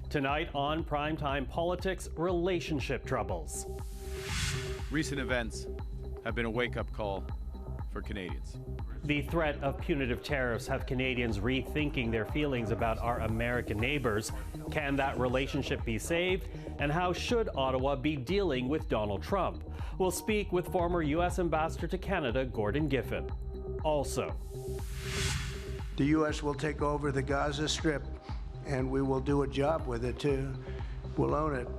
Tonight on Primetime Politics, relationship troubles. Recent events have been a wake-up call for Canadians. The threat of punitive tariffs have Canadians rethinking their feelings about our American neighbors. Can that relationship be saved? And how should Ottawa be dealing with Donald Trump? We'll speak with former U.S. Ambassador to Canada, Gordon Giffin. Also, the U.S. will take over the Gaza Strip, and we will do a job with it, too. We'll own it.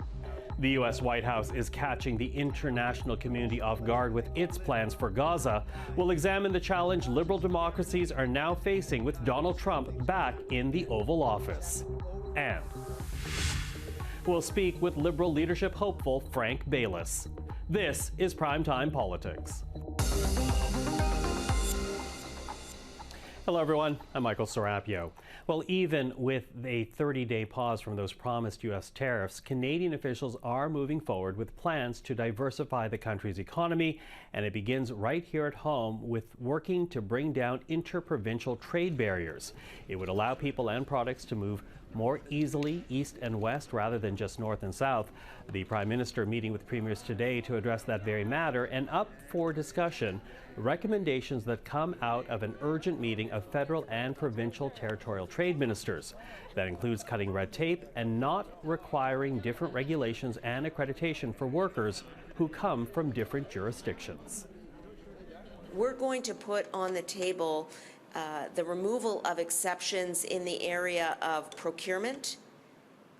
The U.S. White House is catching the international community off guard with its plans for Gaza. We'll examine the challenge liberal democracies are now facing with Donald Trump back in the Oval Office. And we'll speak with Liberal leadership hopeful Frank Baylis. This is Primetime Politics. Hello, everyone. I'm Michael Serapio. Well, even with a 30-day pause from those promised U.S. tariffs, Canadian officials are moving forward with plans to diversify the country's economy, and it begins right here at home with working to bring down interprovincial trade barriers. It would allow people and products to move more easily east and west rather than just north and south. The Prime Minister meeting with premiers today to address that very matter, and up for discussion, recommendations that come out of an urgent meeting of federal and provincial territorial trade ministers. That includes cutting red tape and not requiring different regulations and accreditation for workers who come from different jurisdictions. We're going to put on the table the removal of exceptions in the area of procurement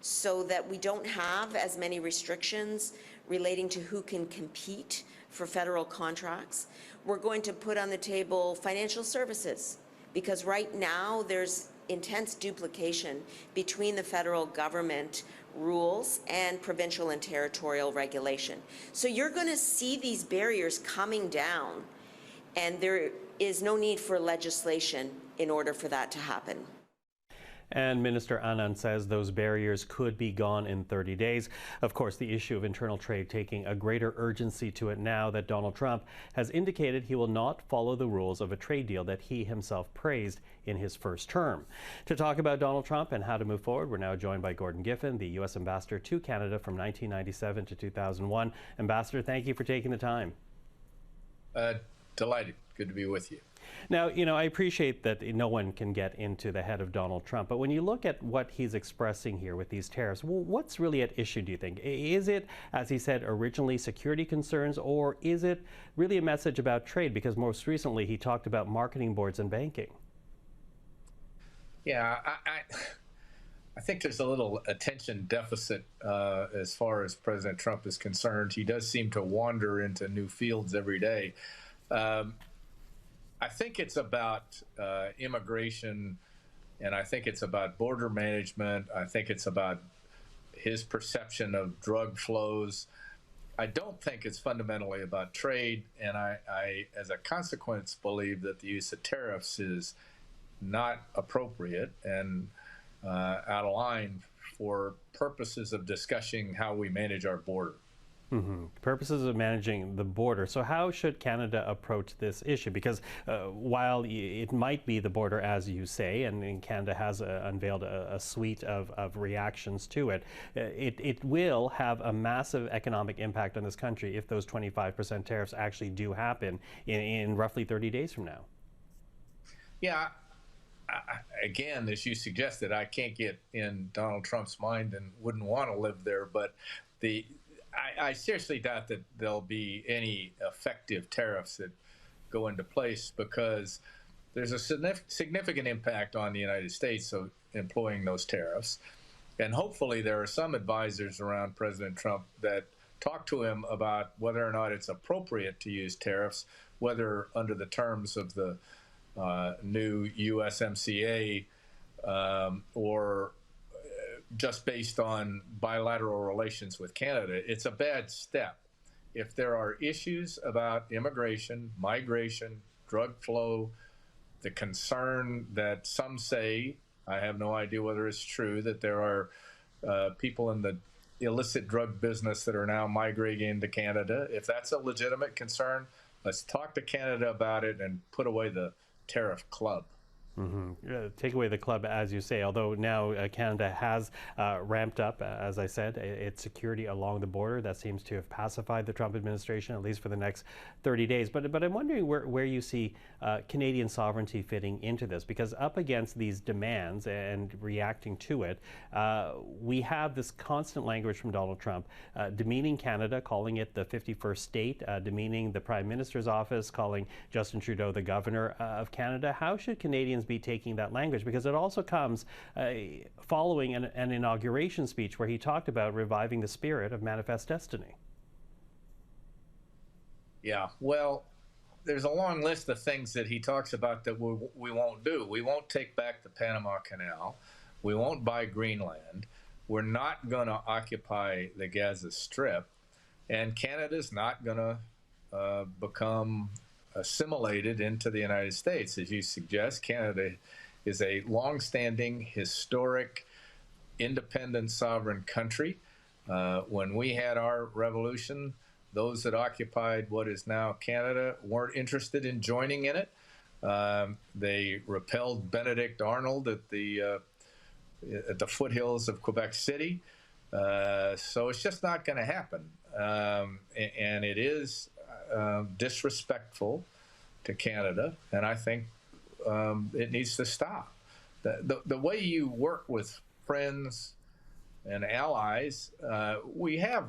so that we don't have as many restrictions relating to who can compete for federal contracts. We're going to put on the table financial services, because right now there's intense duplication between the federal government rules and provincial and territorial regulation. So you're going to see these barriers coming down, and there is no need for legislation in order for that to happen. And Minister Anand says those barriers could be gone in 30 days. Of course, the issue of internal trade taking a greater urgency to it now that Donald Trump has indicated he will not follow the rules of a trade deal that he himself praised in his first term. To talk about Donald Trump and how to move forward, we're now joined by Gordon Giffin, the U.S. Ambassador to Canada from 1997 to 2001. Ambassador, thank you for taking the time. Delighted. Good to be with you. Now, I appreciate that no one can get into the head of Donald Trump, but when you look at what he's expressing here with these tariffs, well, what's really at issue, do you think? Is it, as he said, originally security concerns, or is it really a message about trade? Because most recently he talked about marketing boards and banking. Yeah, I think there's a little attention deficit as far as President Trump is concerned. He does seem to wander into new fields every day. I think it's about immigration, and I think it's about border management. I think it's about his perception of drug flows. I don't think it's fundamentally about trade, and I as a consequence, believe that the use of tariffs is not appropriate and out of line for purposes of discussing how we manage our border. Purposes of managing the border. So how should Canada approach this issue? Because while it might be the border, as you say, and Canada has unveiled a suite of reactions to it, it will have a massive economic impact on this country if those 25% tariffs actually do happen in roughly 30 days from now. Yeah. Again, as you suggested, I can't get in Donald Trump's mind and wouldn't want to live there, but I seriously doubt that there'll be any effective tariffs that go into place, because there's a significant impact on the United States of employing those tariffs. And hopefully there are some advisors around President Trump that talk to him about whether or not it's appropriate to use tariffs, whether under the terms of the new USMCA or just based on bilateral relations with Canada. It's a bad step. If there are issues about immigration, migration, drug flow, the concern that some say, I have no idea whether it's true, that there are people in the illicit drug business that are now migrating into Canada. If that's a legitimate concern, let's talk to Canada about it and put away the tariff club. Take away the club, as you say, although now Canada has ramped up, as I said, its security along the border. That seems to have pacified the Trump administration, at least for the next 30 days. But I'm wondering where you see Canadian sovereignty fitting into this, because up against these demands and reacting to it, we have this constant language from Donald Trump demeaning Canada, calling it the 51st state, demeaning the Prime Minister's office, calling Justin Trudeau the governor of Canada. How should Canadians be taking that language? Because it also comes following an inauguration speech where he talked about reviving the spirit of Manifest Destiny. Yeah, well, there's a long list of things that he talks about that we won't do. We won't take back the Panama Canal. We won't buy Greenland. We're not going to occupy the Gaza Strip. And Canada's not going to become assimilated into the United States. As you suggest, Canada is a long-standing, historic, independent, sovereign country. When we had our revolution, those that occupied what is now Canada weren't interested in joining in it. They repelled Benedict Arnold at the foothills of Quebec City. So it's just not going to happen. And it is disrespectful to Canada, and I think it needs to stop. The way you work with friends and allies, we have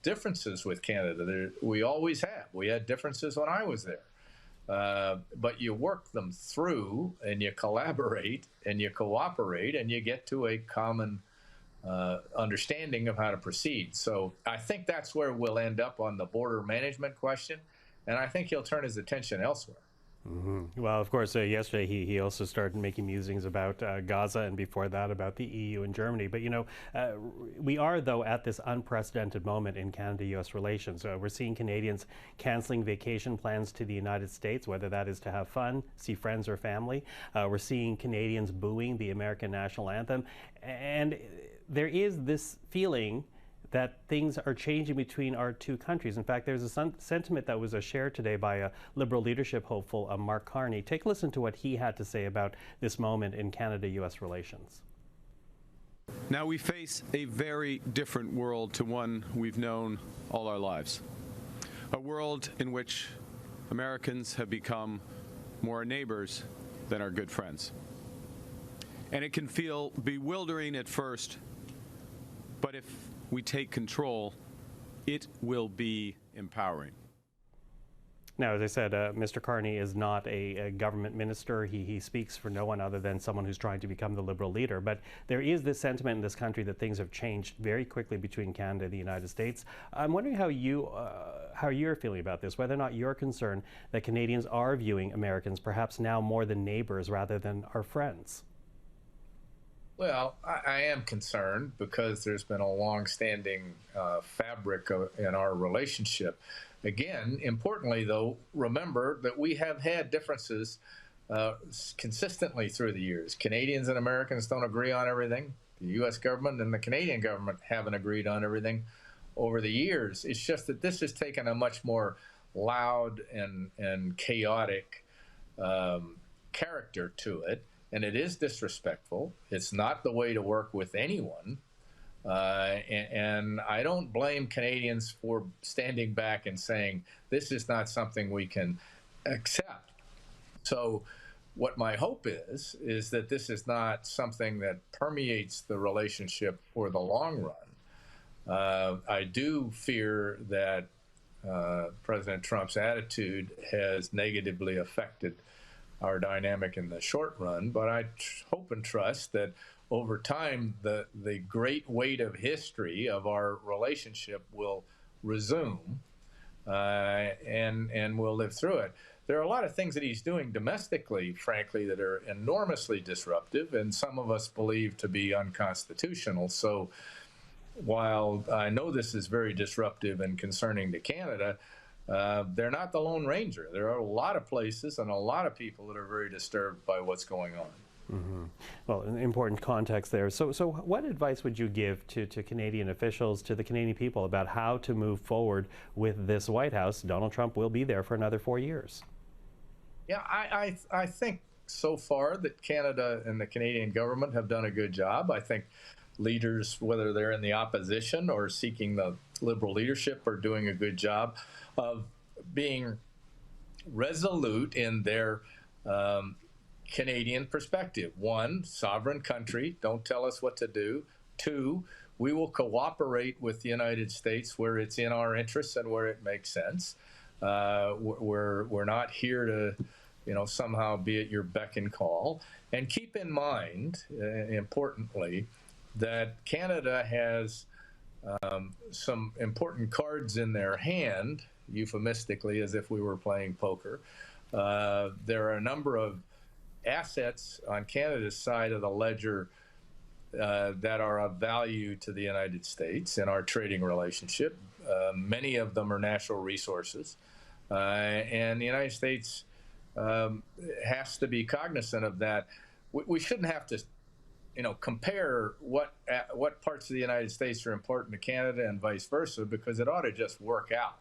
differences with Canada. We always have. We had differences when I was there. But you work them through, and you collaborate, and you cooperate, and you get to a common understanding of how to proceed. So I think that's where we'll end up on the border management question, and I think he'll turn his attention elsewhere. Well, of course, yesterday he also started making musings about Gaza, and before that about the EU and Germany. But, you know, we are, though, at this unprecedented moment in Canada-U.S. relations. We're seeing Canadians canceling vacation plans to the United States, whether that is to have fun, see friends or family. We're seeing Canadians booing the American national anthem. And there is this feeling that things are changing between our two countries. In fact, there's a sentiment that was shared today by a Liberal leadership hopeful, Mark Carney. Take a listen to what he had to say about this moment in Canada-U.S. relations. Now we face a very different world to one we've known all our lives. A world in which Americans have become more our neighbors than our good friends. And it can feel bewildering at first, but if we take control, it will be empowering. Now, as I said, Mr. Carney is not a government minister. He speaks for no one other than someone who's trying to become the Liberal leader. But there is this sentiment in this country that things have changed very quickly between Canada and the United States. I'm wondering how you're feeling about this, whether or not you're concerned that Canadians are viewing Americans perhaps now more than neighbors rather than our friends. Well, I am concerned because there's been a long-standing fabric in our relationship. Again, importantly, though, remember that we have had differences consistently through the years. Canadians and Americans don't agree on everything. The U.S. government and the Canadian government haven't agreed on everything over the years. It's just that this has taken a much more loud and chaotic character to it. And it is disrespectful. It's not the way to work with anyone. And I don't blame Canadians for standing back and saying, this is not something we can accept. So what my hope is that this is not something that permeates the relationship for the long run. I do fear that President Trump's attitude has negatively affected our dynamic in the short run, but I hope and trust that over time the great weight of history of our relationship will resume and we'll live through it. There are a lot of things that he's doing domestically, frankly, that are enormously disruptive and some of us believe to be unconstitutional. So while I know this is very disruptive and concerning to Canada, they're not the Lone Ranger. There are a lot of places and a lot of people that are very disturbed by what's going on. Well, an important context there. So what advice would you give to Canadian officials, to the Canadian people, about how to move forward with this White House? Donald Trump will be there for another 4 years. Yeah, I think so far that Canada and the Canadian government have done a good job. I think leaders, whether they're in the opposition or seeking the Liberal leadership, are doing a good job of being resolute in their Canadian perspective. One, sovereign country, don't tell us what to do. Two, we will cooperate with the United States where it's in our interests and where it makes sense. We're not here to, somehow be at your beck and call. And keep in mind, importantly, that Canada has some important cards in their hand, euphemistically, as if we were playing poker. There are a number of assets on Canada's side of the ledger that are of value to the United States in our trading relationship. Many of them are natural resources. And the United States has to be cognizant of that. We shouldn't have to compare what parts of the United States are important to Canada and vice versa, because it ought to just work out.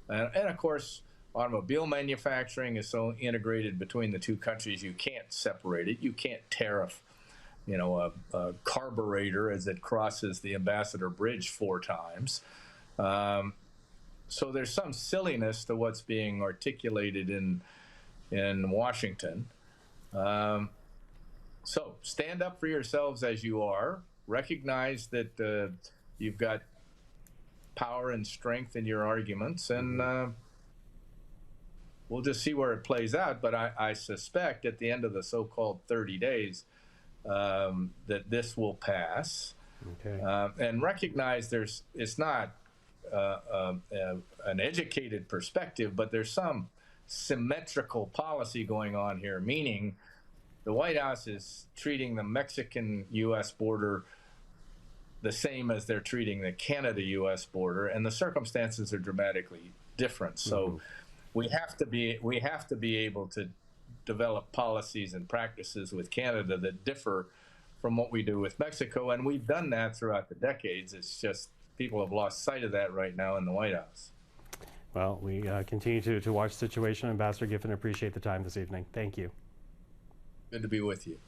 And of course, automobile manufacturing is so integrated between the two countries, you can't separate it. You can't tariff, a carburetor as it crosses the Ambassador Bridge 4 times. So there's some silliness to what's being articulated in Washington. So stand up for yourselves as you are. Recognize that you've got power and strength in your arguments, and we'll just see where it plays out. But I suspect at the end of the so-called 30 days that this will pass. Okay. And recognize it's not an educated perspective, but there's some symmetrical policy going on here, meaning the White House is treating the Mexican-U.S. border the same as they're treating the Canada-U.S. border, and the circumstances are dramatically different. So we have to be able to develop policies and practices with Canada that differ from what we do with Mexico, and we've done that throughout the decades. It's just people have lost sight of that right now in the White House. Well, we continue to watch the situation. Ambassador Giffin, appreciate the time this evening. Thank you. Good to be with you.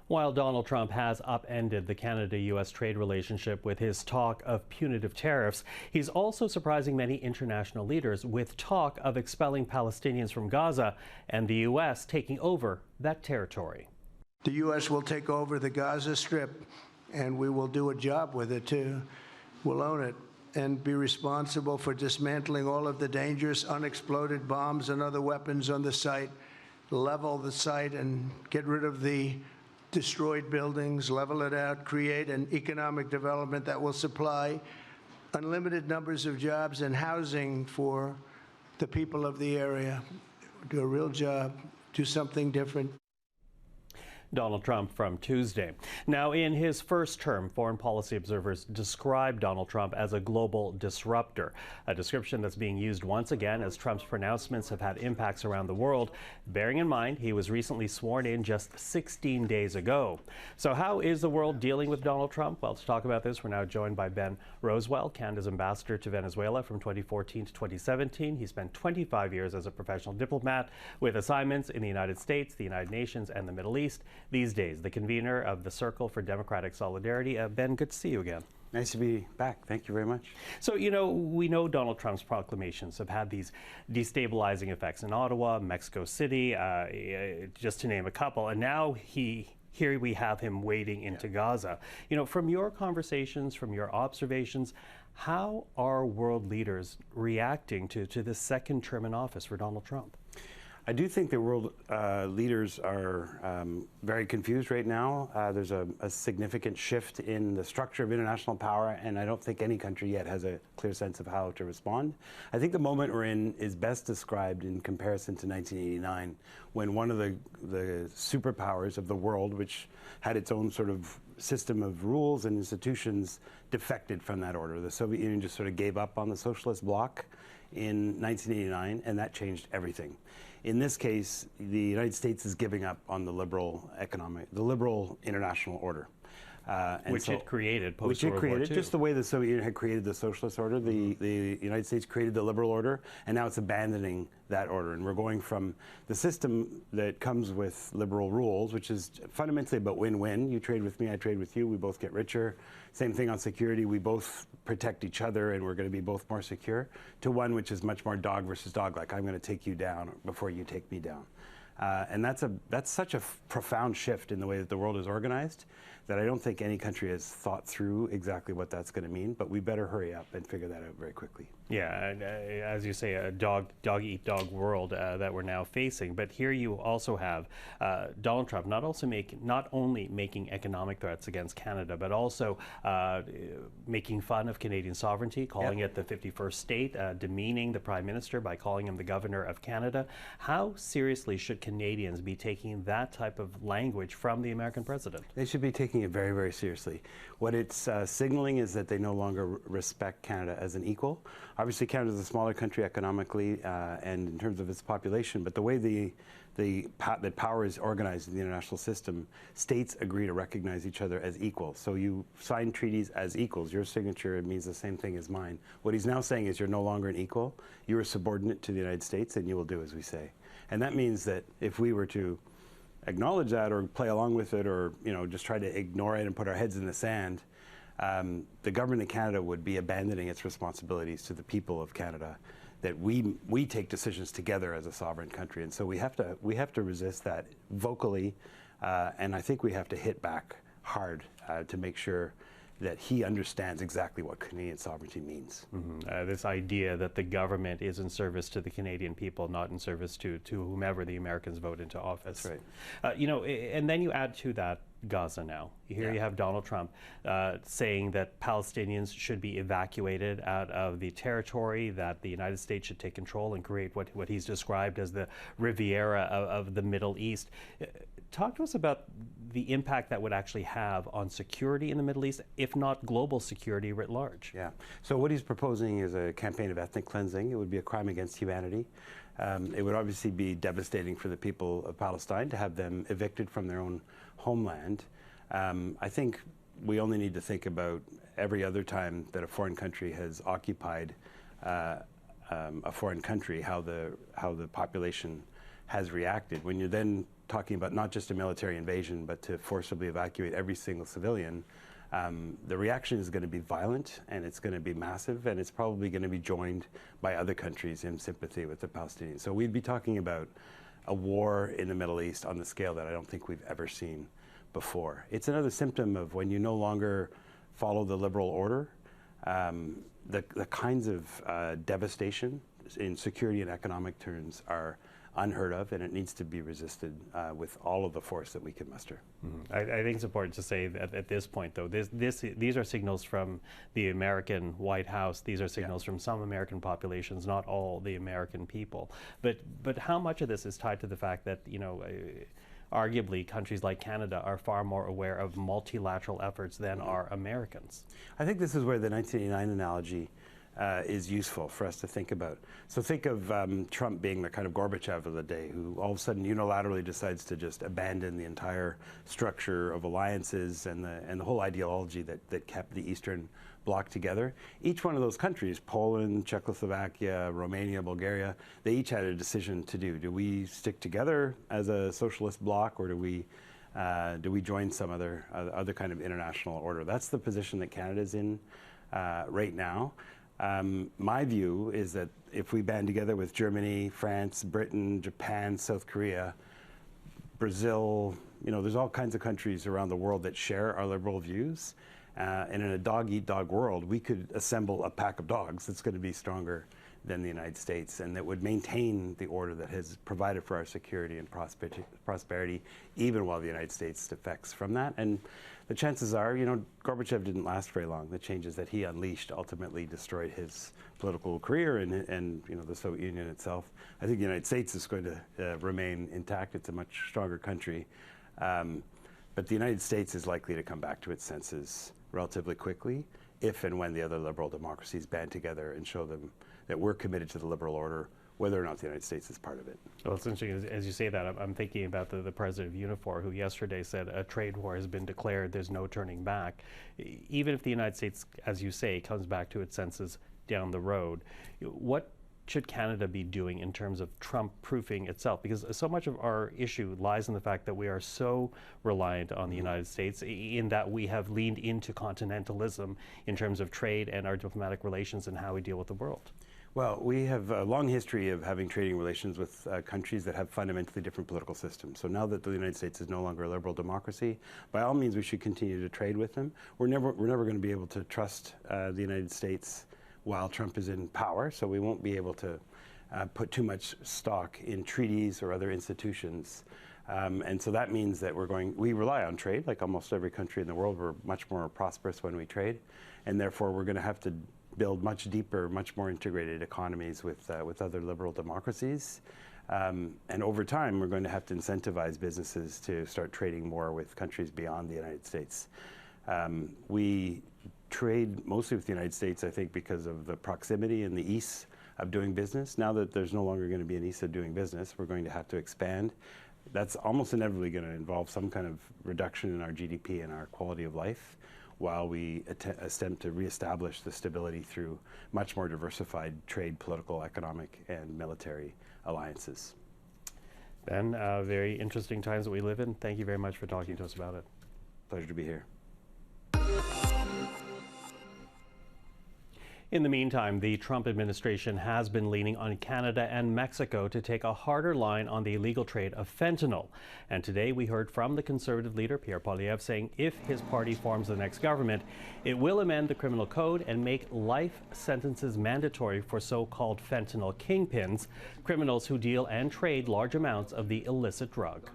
While Donald Trump has upended the Canada-U.S. trade relationship with his talk of punitive tariffs, he's also surprising many international leaders with talk of expelling Palestinians from Gaza and the U.S. taking over that territory. The U.S. will take over the Gaza Strip, and we will do a job with it, too. We'll own it and be responsible for dismantling all of the dangerous unexploded bombs and other weapons on the site, level the site and get rid of the destroyed buildings, level it out, create an economic development that will supply unlimited numbers of jobs and housing for the people of the area. Do a real job, do something different. Donald Trump from Tuesday. Now, in his first term, foreign policy observers described Donald Trump as a global disruptor, a description that's being used once again as Trump's pronouncements have had impacts around the world, bearing in mind he was recently sworn in just 16 days ago. So how is the world dealing with Donald Trump? Well, to talk about this, we're now joined by Ben Rowswell, Canada's ambassador to Venezuela from 2014 to 2017. He spent 25 years as a professional diplomat with assignments in the United States, the United Nations, and the Middle East. These days, the convener of the Circle for Democratic Solidarity. Ben, good to see you again. Nice to be back. Thank you very much. So, we know Donald Trump's proclamations have had these destabilizing effects in Ottawa, Mexico City, just to name a couple. And now here we have him wading into Gaza. From your conversations, from your observations, how are world leaders reacting to this second term in office for Donald Trump? I do think the world leaders are very confused right now. There's a significant shift in the structure of international power, and I don't think any country yet has a clear sense of how to respond. I think the moment we're in is best described in comparison to 1989, when one of the superpowers of the world, which had its own sort of system of rules and institutions, defected from that order. The Soviet Union just sort of gave up on the socialist bloc in 1989, and that changed everything. In this case, the United States is giving up on the liberal international order. Which it created post-World War II. Which it created, just the way the Soviet Union had created the socialist order. The United States created the liberal order, and now it's abandoning that order. And we're going from the system that comes with liberal rules, which is fundamentally about win-win. You trade with me, I trade with you, we both get richer. Same thing on security, we both protect each other and we're going to be both more secure, to one which is much more dog versus dog, like I'm going to take you down before you take me down. And that's such a profound shift in the way that the world is organized that I don't think any country has thought through exactly what that's going to mean, but we better hurry up and figure that out very quickly. Yeah, and, as you say, a dog-eat-dog world that we're now facing. But here you also have Donald Trump not only making economic threats against Canada, but also making fun of Canadian sovereignty, calling it the 51st state, demeaning the Prime Minister by calling him the Governor of Canada. How seriously should Canadians be taking that type of language from the American president? They should be taking it very, very seriously. What it's signaling is that they no longer respect Canada as an equal. Obviously, Canada is a smaller country economically and in terms of its population, but the way that power is organized in the international system, states agree to recognize each other as equals. So you sign treaties as equals. Your signature means the same thing as mine. What he's now saying is you're no longer an equal. You are subordinate to the United States, and you will do as we say. And that means that if we were to acknowledge that or play along with it or just try to ignore it and put our heads in the sand, the government of Canada would be abandoning its responsibilities to the people of Canada, that we take decisions together as a sovereign country. And so we have to resist that vocally, and I think we have to hit back hard to make sure that he understands exactly what Canadian sovereignty means. This idea that the government is in service to the Canadian people, not in service to whomever the Americans vote into office. That's right. And then you add to that Gaza now. Here you have Donald Trump saying that Palestinians should be evacuated out of the territory, that the United States should take control and create what he's described as the Riviera of the Middle East. Talk to us about the impact that would actually have on security in the Middle East, if not global security writ large. Yeah. So what he's proposing is a campaign of ethnic cleansing. It would be a crime against humanity. It would obviously be devastating for the people of Palestine to have them evicted from their own homeland. I think we only need to think about every other time that a foreign country has occupied a foreign country, how the population has reacted. When you're then talking about not just a military invasion, but to forcibly evacuate every single civilian, the reaction is going to be violent, and it's going to be massive, and it's probably going to be joined by other countries in sympathy with the Palestinians. So we'd be talking about a war in the Middle East on the scale that I don't think we've ever seen before. It's another symptom of when you no longer follow the liberal order, the kinds of devastation in security and economic terms are unheard of, and it needs to be resisted with all of the force that we can muster. I think it's important to say that at this point, though, these are signals from the American White House. These are signals from some American populations, not all the American people. But how much of this is tied to the fact that, arguably countries like Canada are far more aware of multilateral efforts than are Americans? I think this is where the 1989 analogy is useful for us to think about. So think of Trump being the kind of Gorbachev of the day, who all of a sudden unilaterally decides to just abandon the entire structure of alliances and the whole ideology that kept the Eastern Bloc together. Each one of those countries, Poland, Czechoslovakia, Romania, Bulgaria, they each had a decision to do. Do we stick together as a socialist bloc, or do we join some other kind of international order? That's the position that Canada's in right now. My view is that if we band together with Germany, France, Britain, Japan, South Korea, Brazil, there's all kinds of countries around the world that share our liberal views. And in a dog-eat-dog world, we could assemble a pack of dogs that's going to be stronger than the United States, and that would maintain the order that has provided for our security and prosperity, even while the United States defects from that. And the chances are, Gorbachev didn't last very long. The changes that he unleashed ultimately destroyed his political career and the Soviet Union itself. I think the United States is going to remain intact. It's a much stronger country. But the United States is likely to come back to its senses relatively quickly if and when the other liberal democracies band together and show them that we're committed to the liberal order. whether or not the United States is part of it. Well, it's interesting, as you say that, I'm thinking about the president of Unifor, who yesterday said a trade war has been declared, there's no turning back. Even if the United States, as you say, comes back to its senses down the road, what should Canada be doing in terms of Trump-proofing itself? Because so much of our issue lies in the fact that we are so reliant on the United States, in that we have leaned into continentalism in terms of trade and our diplomatic relations and how we deal with the world. Well, we have a long history of having trading relations with countries that have fundamentally different political systems. So now that the United States is no longer a liberal democracy, by all means we should continue to trade with them. We're never going to be able to trust the United States while Trump is in power, so we won't be able to put too much stock in treaties or other institutions. And so that means that we rely on trade, like almost every country in the world. We're much more prosperous when we trade, and therefore we're going to have to build much deeper, much more integrated economies with other liberal democracies. And over time, we're going to have to incentivize businesses to start trading more with countries beyond the United States. We trade mostly with the United States, I think, because of the proximity and the ease of doing business. Now that there's no longer going to be an ease of doing business, we're going to have to expand. That's almost inevitably going to involve some kind of reduction in our GDP and our quality of life, while we attempt to reestablish the stability through much more diversified trade, political, economic, and military alliances. Ben, very interesting times that we live in. Thank you very much for talking to us about it. Pleasure to be here. In the meantime, the Trump administration has been leaning on Canada and Mexico to take a harder line on the illegal trade of fentanyl. And today we heard from the Conservative leader, Pierre Poilievre, saying if his party forms the next government, it will amend the criminal code and make life sentences mandatory for so-called fentanyl kingpins, criminals who deal and trade large amounts of the illicit drug.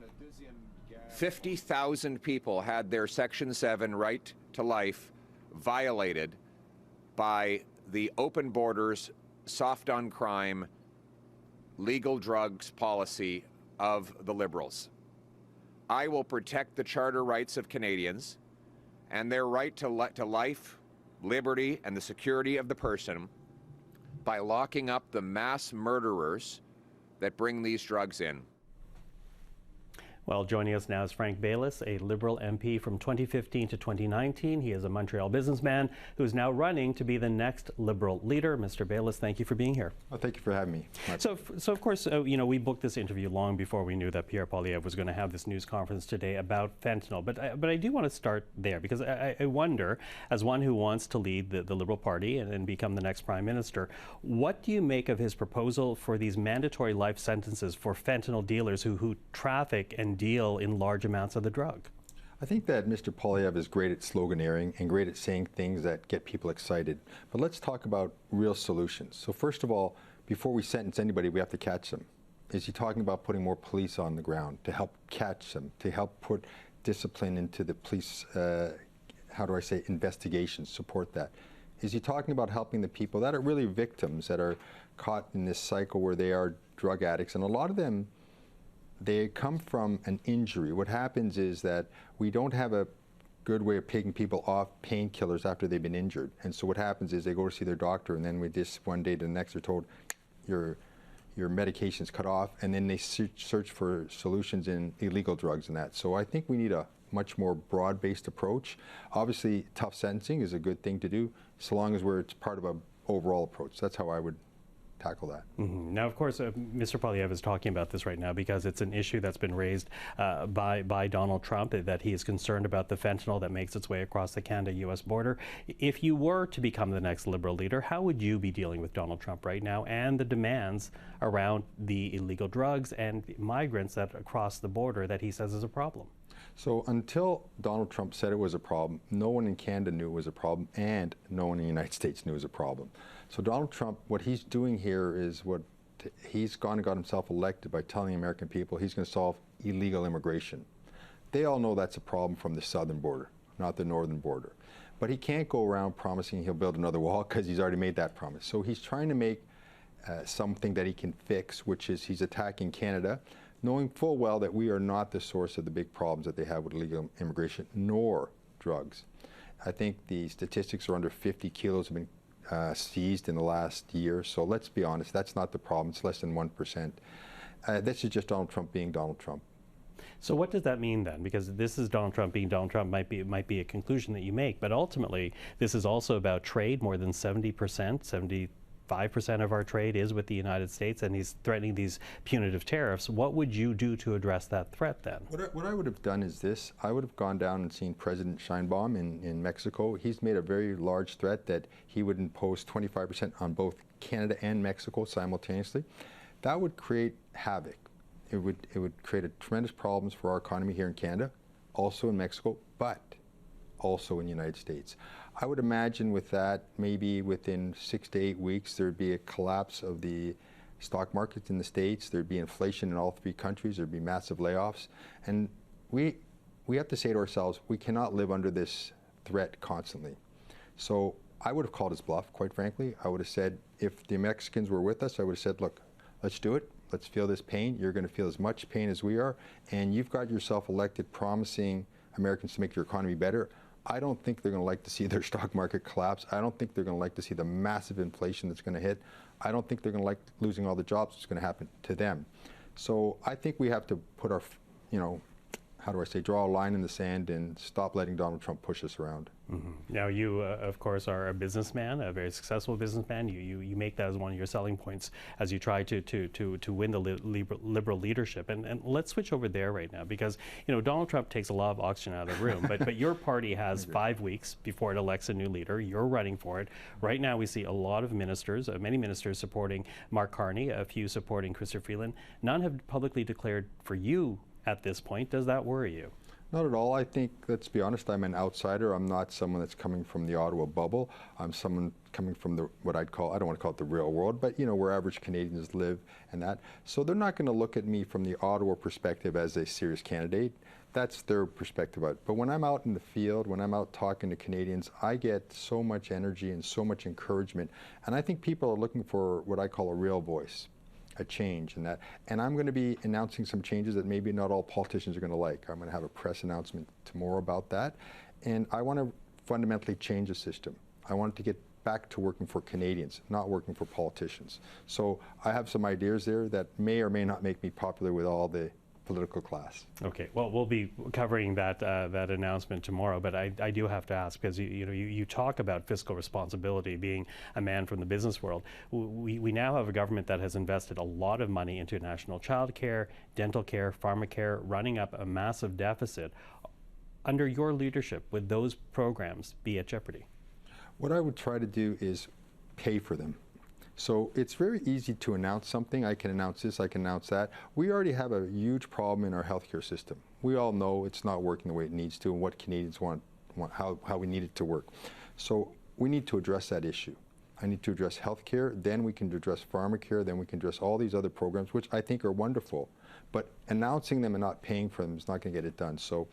50,000 people had their Section 7 right to life violated by the open borders, soft on crime, legal drugs policy of the Liberals. I will protect the charter rights of Canadians and their right to life, liberty, and the security of the person by locking up the mass murderers that bring these drugs in. Well, joining us now is Frank Baylis, a Liberal MP from 2015 to 2019. He is a Montreal businessman who is now running to be the next Liberal leader. Mr. Baylis, thank you for being here. Well, thank you for having me. So of course, you know, we booked this interview long before we knew that Pierre Poilievre was going to have this news conference today about fentanyl. But I do want to start there, because I wonder, as one who wants to lead the Liberal Party and become the next Prime Minister, what do you make of his proposal for these mandatory life sentences for fentanyl dealers who traffic and deal in large amounts of the drug? I think that Mr. Poilievre is great at sloganeering and great at saying things that get people excited. But let's talk about real solutions. So first of all, before we sentence anybody, we have to catch them. Is he talking about putting more police on the ground to help catch them, to help put discipline into the police, investigations, support that? Is he talking about helping the people that are really victims, that are caught in this cycle where they are drug addicts? And a lot of them, they come from an injury. What happens is that we don't have a good way of taking people off painkillers after they've been injured. And so what happens is they go to see their doctor, and then we just one day to the next they're told your medication's cut off, and then they search for solutions in illegal drugs and that. So I think we need a much more broad-based approach. Obviously, tough sentencing is a good thing to do, so long as it's part of an overall approach. That's how I would tackle that. Mm-hmm. Now, of course, Mr. Poilievre is talking about this right now because it's an issue that's been raised by Donald Trump, that he is concerned about the fentanyl that makes its way across the Canada-U.S. border. If you were to become the next Liberal leader, how would you be dealing with Donald Trump right now and the demands around the illegal drugs and migrants that across the border that he says is a problem? So until Donald Trump said it was a problem, no one in Canada knew it was a problem, and no one in the United States knew it was a problem. So Donald Trump, what he's doing here is he's gone and got himself elected by telling the American people he's going to solve illegal immigration. They all know that's a problem from the southern border, not the northern border. But he can't go around promising he'll build another wall, because he's already made that promise. So he's trying to make something that he can fix, which is he's attacking Canada, knowing full well that we are not the source of the big problems that they have with illegal immigration, nor drugs. I think the statistics are under 50 kilos have been seized in the last year. So let's be honest, that's not the problem. It's less than 1%. This is just Donald Trump being Donald Trump. So what does that mean then? Because this is Donald Trump being Donald Trump might be a conclusion that you make, but ultimately this is also about trade. More than 70%, 75% of our trade is with the United States, and he's threatening these punitive tariffs. What would you do to address that threat then? What I would have done is this. I would have gone down and seen President Sheinbaum in Mexico. He's made a very large threat that he would impose 25% on both Canada and Mexico simultaneously. That would create havoc. It would create tremendous problems for our economy here in Canada, also in Mexico, but also in the United States. I would imagine with that, maybe within 6 to 8 weeks, there'd be a collapse of the stock markets in the States. There'd be inflation in all 3 countries. There'd be massive layoffs. And we have to say to ourselves, we cannot live under this threat constantly. So I would have called his bluff, quite frankly. I would have said, if the Mexicans were with us, I would have said, look, let's do it. Let's feel this pain. You're going to feel as much pain as we are. And you've got yourself elected promising Americans to make your economy better. I don't think they're going to like to see their stock market collapse. I don't think they're going to like to see the massive inflation that's going to hit. I don't think they're going to like losing all the jobs that's going to happen to them. So I think we have to put our, draw a line in the sand and stop letting Donald Trump push us around. Mm-hmm. Now you, of course, are a businessman, a very successful businessman. You make that as one of your selling points as you try to win the liberal leadership. And let's switch over there right now, because Donald Trump takes a lot of oxygen out of the room. but your party has 5 weeks before it elects a new leader. You're running for it right now. We see a lot of ministers, many ministers supporting Mark Carney, a few supporting Chrystia Freeland. None have publicly declared for you at this point. Does that worry you? Not at all. I think, let's be honest, I'm an outsider. I'm not someone that's coming from the Ottawa bubble. I'm someone coming from what I'd call, I don't want to call it the real world, but where average Canadians live and that. So they're not going to look at me from the Ottawa perspective as a serious candidate. That's their perspective of it. But when I'm out in the field, when I'm out talking to Canadians, I get so much energy and so much encouragement. And I think people are looking for what I call a real voice, a change in that. And I'm going to be announcing some changes that maybe not all politicians are going to like. I'm going to have a press announcement tomorrow about that. And I want to fundamentally change the system. I want to get back to working for Canadians, not working for politicians. So I have some ideas there that may or may not make me popular with all the political class. Okay, well, we'll be covering that announcement tomorrow, but I do have to ask, because you talk about fiscal responsibility, being a man from the business world. We now have a government that has invested a lot of money into national child care, dental care, pharmacare, running up a massive deficit. Under your leadership, would those programs be at jeopardy? What I would try to do is pay for them. So it's very easy to announce something. I can announce this, I can announce that. We already have a huge problem in our healthcare system. We all know it's not working the way it needs to, and what Canadians want how we need it to work. So we need to address that issue. I need to address healthcare, then we can address pharmacare, then we can address all these other programs, which I think are wonderful. But announcing them and not paying for them is not going to get it done. So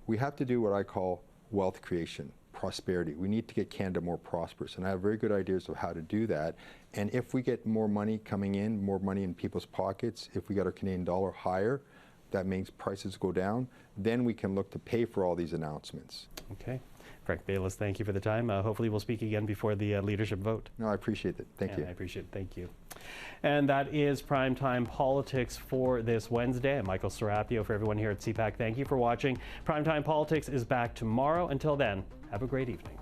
we have to do what I call wealth creation, prosperity. We need to get Canada more prosperous, and I have very good ideas of how to do that. And if we get more money coming in, more money in people's pockets, if we got our Canadian dollar higher, that means prices go down, then we can look to pay for all these announcements. Okay. Frank Baylis, thank you for the time. Hopefully we'll speak again before the leadership vote. No, I appreciate it. Thank you. I appreciate it. Thank you. And that is Primetime Politics for this Wednesday. I'm Michael Serapio. For everyone here at CPAC, thank you for watching. Primetime Politics is back tomorrow. Until then, have a great evening.